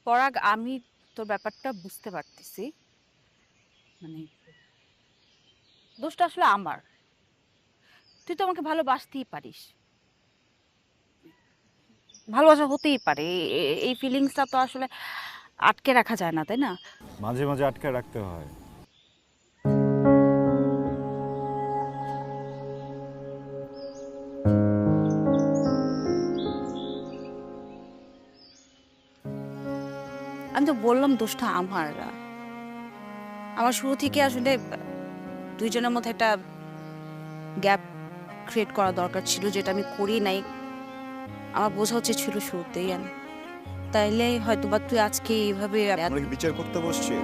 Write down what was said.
পরাগ, আমি তোর ব্যাপারটা বুঝতে পারতেছি। মানে দোষটা আসলে আমার। তুই তো আমাকে ভালোবাসতেই পারিস, ভালোবাসা হতেই পারে। এই ফিলিংসটা তো আসলে আটকে রাখা যায় না, তাই না? মাঝে মাঝে আটকে রাখতে হয়। আমি তো বললাম দোষটা আমার। আমার শুরু থেকে আসলে দুইজনের মধ্যে একটা গ্যাপ ক্রিয়েট করা দরকার ছিল, যেটা আমি করি নাই। আমার বোঝা উচিত ছিল শুরুতেই। তাইলে হয়তো বা তুই আজকে এইভাবে আমরা কি বিচার করতে বসছি?